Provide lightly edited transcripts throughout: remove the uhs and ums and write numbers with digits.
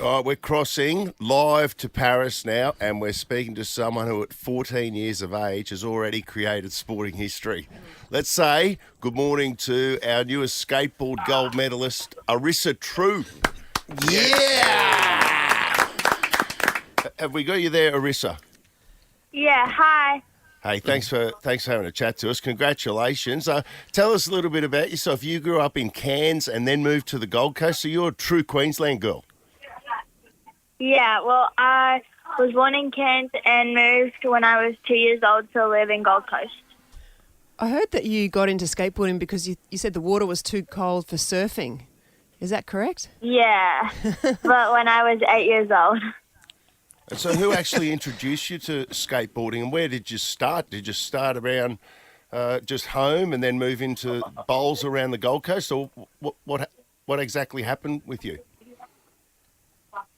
All right, we're crossing live to Paris now, and we're speaking to someone who at 14 years of age has already created sporting history. Let's say good morning to our newest skateboard gold medalist, Alisa Trew. Yeah! Have we got you there, Alisa? Yeah, hi. Hey, thanks for having a chat to us. Congratulations. Tell us a little bit about yourself. You grew up in Cairns and then moved to the Gold Coast, so you're a true Queensland girl. Yeah, well, I was born in Cairns and moved when I was 2 years old to live in Gold Coast. I heard that you got into skateboarding because you said the water was too cold for surfing. Is that correct? Yeah, but when I was 8 years old. And so who actually introduced you to skateboarding, and where did you start? Did you start around just home and then move into bowls around the Gold Coast, or what exactly happened with you?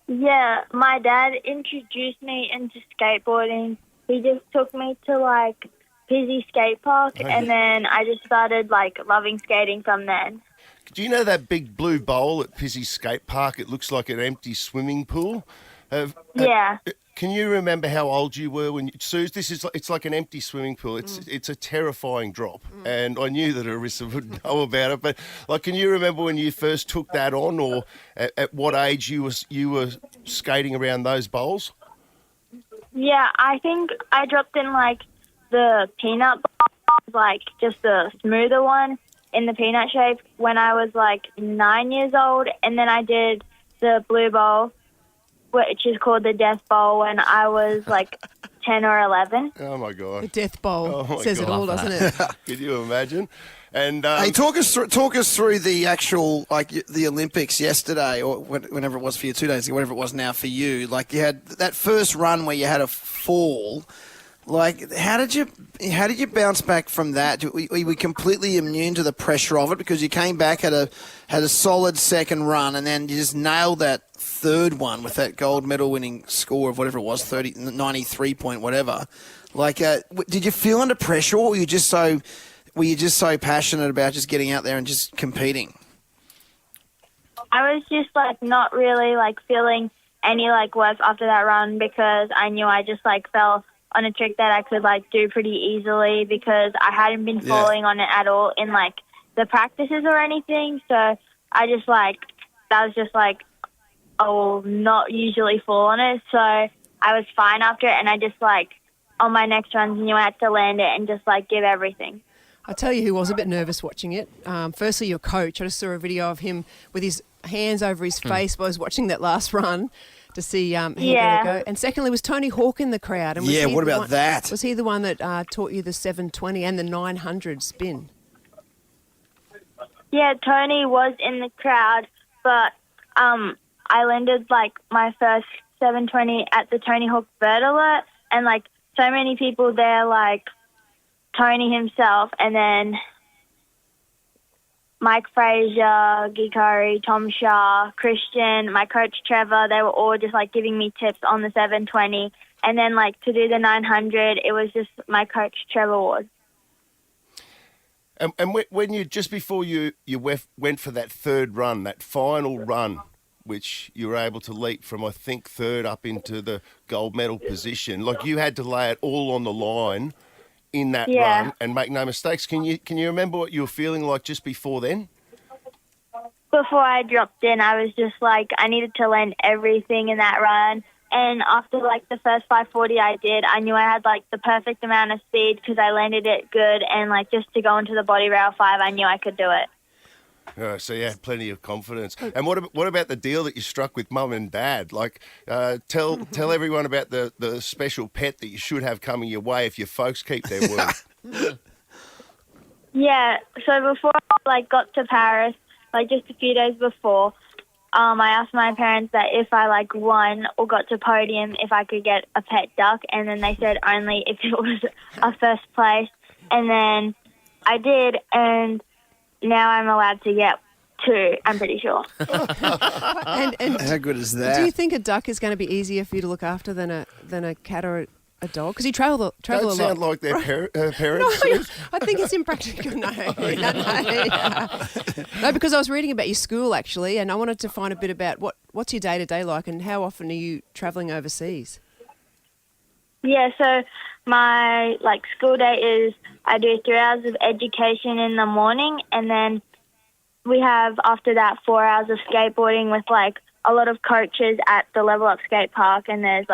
Yeah, my dad introduced me into skateboarding. He just took me to, like, Pizzy Skate Park, and then I just started, like, loving skating from then. Do you know that big blue bowl at Pizzy Skate Park? It looks like an empty swimming pool. Yeah. Can you remember how old you were when you... Suze, it's like an empty swimming pool. It's a terrifying drop. And I knew that Alisa would know about it. But, like, can you remember when you first took that on, or at what age you were skating around those bowls? Yeah, I think I dropped in, like, the peanut bowl, like, just the smoother one in the peanut shape when I was, like, 9 years old. And then I did the blue bowl, which is called the Death Bowl, when I was like 10 or 11. Oh, my God. The Death Bowl says God. it all, doesn't it? Can you imagine? And Hey, talk us through the actual, like, the Olympics yesterday, or whenever it was for you, 2 days ago, whatever it was now for you. Like, you had that first run where you had a fall. Like, how did you bounce back from that? Were you completely immune to the pressure of it because you came back, had a solid second run, and then you just nailed that third one with that gold medal winning score of whatever it was, 93 point whatever. Like, did you feel under pressure, or were you just so passionate about just getting out there and just competing? I was just like not really like feeling any like work after that run because I knew I just like fell on a trick that I could like do pretty easily because I hadn't been falling on it at all in like the practices or anything. So I just like, that was just like, I will not usually fall on it. So I was fine after it, and I just like on my next runs knew I had to land it and just like give everything. I'll tell you who was a bit nervous watching it. Firstly, your coach. I just saw a video of him with his hands over his face while I was watching that last run to see how he go. And secondly, was Tony Hawk in the crowd? And what about that? Was he the one that taught you the 720 and the 900 spin? Yeah, Tony was in the crowd, but I landed like my first 720 at the Tony Hawk Bird Alert, and like so many people there, like Tony himself, and then Mike Frazier, Guy Curry, Tom Shaw, Christian, my coach Trevor, they were all just like giving me tips on the 720. And then like to do the 900, it was just my coach Trevor Ward. And when you, just before you went for that third run, that final run, which you were able to leap from, I think, third up into the gold medal position, like you had to lay it all on the line in that run and make no mistakes. Can you remember what you were feeling like just before then? Before I dropped in, I was just like, I needed to land everything in that run. And after like the first 540 I did, I knew I had like the perfect amount of speed because I landed it good. And like just to go into the body rail 5, I knew I could do it. So you had plenty of confidence. And what about the deal that you struck with Mum and Dad? Like, tell everyone about the special pet that you should have coming your way if your folks keep their word. Yeah. So before I like got to Paris, like just a few days before, I asked my parents that if I like won or got to podium, if I could get a pet duck, and then they said only if it was a first place, and then I did, and now I'm allowed to get 2, I'm pretty sure. and how good is that? Do you think a duck is going to be easier for you to look after than a cat or a dog? Because you travel a Don't lot. sound like their parents. No, I think it's impractical. No. No, because I was reading about your school actually, and I wanted to find a bit about what's your day-to-day like, and how often are you travelling overseas? Yeah, so my school day is I do 3 hours of education in the morning, and then we have after that 4 hours of skateboarding with a lot of coaches at the Level Up skate park, and there's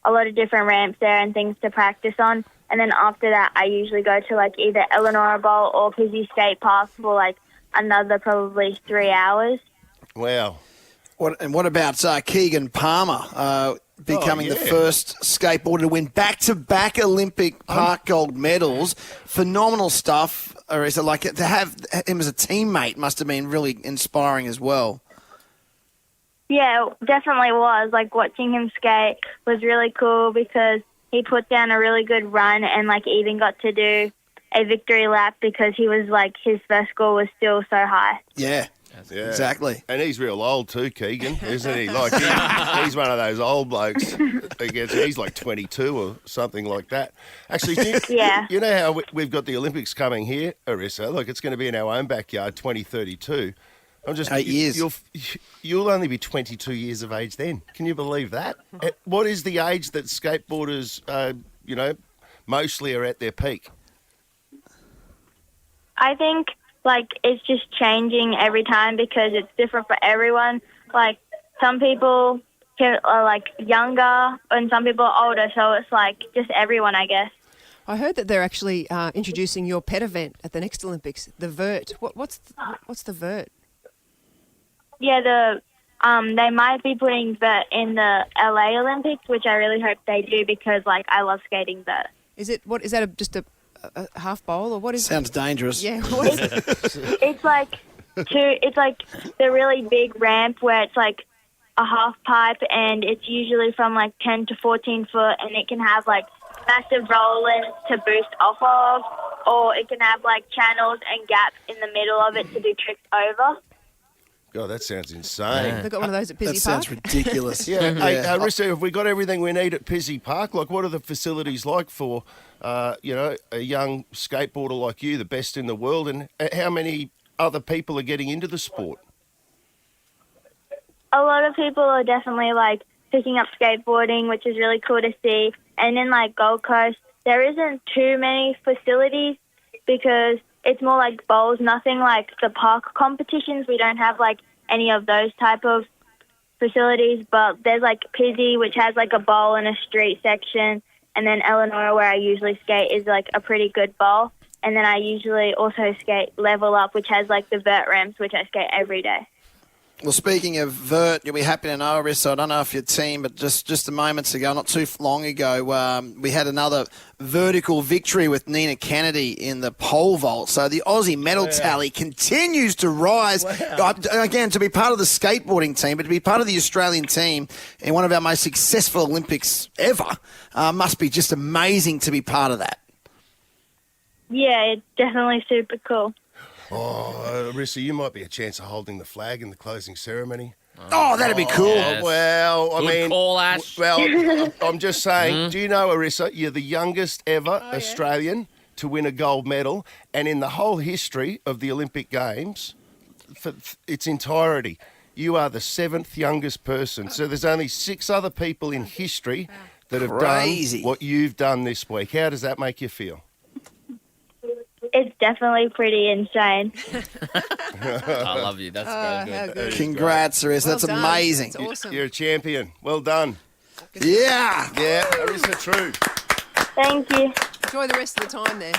a lot of different ramps there and things to practice on. And then after that, I usually go to either Eleanor Bowl or Pizzey Skate Park for another probably 3 hours. Wow. What about Keegan Palmer becoming the first skateboarder to win back-to-back Olympic park gold medals? Phenomenal stuff. Or is it to have him as a teammate must have been really inspiring as well? Yeah, it definitely was. Watching him skate was really cool because he put down a really good run and even got to do a victory lap because he was his first score was still so high. Yeah. Yeah. Exactly. And he's real old too, Keegan, isn't he? He's one of those old blokes. He's 22 or something like that. Actually, you know how we've got the Olympics coming here, Arissa? It's going to be in our own backyard, 2032. I'm just 8 years. You'll only be 22 years of age then. Can you believe that? What is the age that skateboarders, mostly are at their peak? I think it's just changing every time because it's different for everyone. Some people are younger and some people are older, so it's just everyone, I guess. I heard that they're actually introducing your pet event at the next Olympics, the vert. What's the vert? Yeah, they might be putting vert in the LA Olympics, which I really hope they do because I love skating vert. Is that just a half bowl or what is Sounds dangerous. Yeah, what is it? It's the really big ramp where it's a half pipe, and it's usually from 10 to 14 foot, and it can have massive rollers to boost off of, or it can have channels and gaps in the middle of it to do tricks over. God, that sounds insane. They've got one of those at Pizzey That Park. sounds ridiculous. Yeah. Hey, Arissa, have we got everything we need at Pizzey Park? What are the facilities like for, a young skateboarder like you, the best in the world, and how many other people are getting into the sport? A lot of people are definitely picking up skateboarding, which is really cool to see. And in Gold Coast, there isn't too many facilities because it's more bowls, nothing the park competitions. We don't have any of those type of facilities, but there's Pizzey, which has a bowl and a street section, and then Eleanor, where I usually skate, is a pretty good bowl. And then I usually also skate Level Up, which has the vert ramps, which I skate every day. Well, speaking of vert, you'll be happy to know, Arissa, I don't know if your team, but just a moments ago, not too long ago, we had another vertical victory with Nina Kennedy in the pole vault. So the Aussie medal tally continues to rise. Wow. Again, to be part of the skateboarding team, but to be part of the Australian team in one of our most successful Olympics ever must be just amazing to be part of that. Yeah, it's definitely super cool. Oh, Arissa, you might be a chance of holding the flag in the closing ceremony. Oh, that'd be cool. Yes. Well, Good call, Ash. Well, I'm just saying, do you know, Arissa, you're the youngest ever Australian to win a gold medal, and in the whole history of the Olympic Games, for its entirety, you are the 7th youngest person. So there's only 6 other people in history that have Crazy. done what you've done this week. How does that make you feel? It's definitely pretty insane. I love you. That's How very good. good. Congrats, Arissa. That's Well done. amazing. It's awesome. You're a champion. Well done. Yeah. Yeah, Alisa Trew. Thank you. Enjoy the rest of the time there.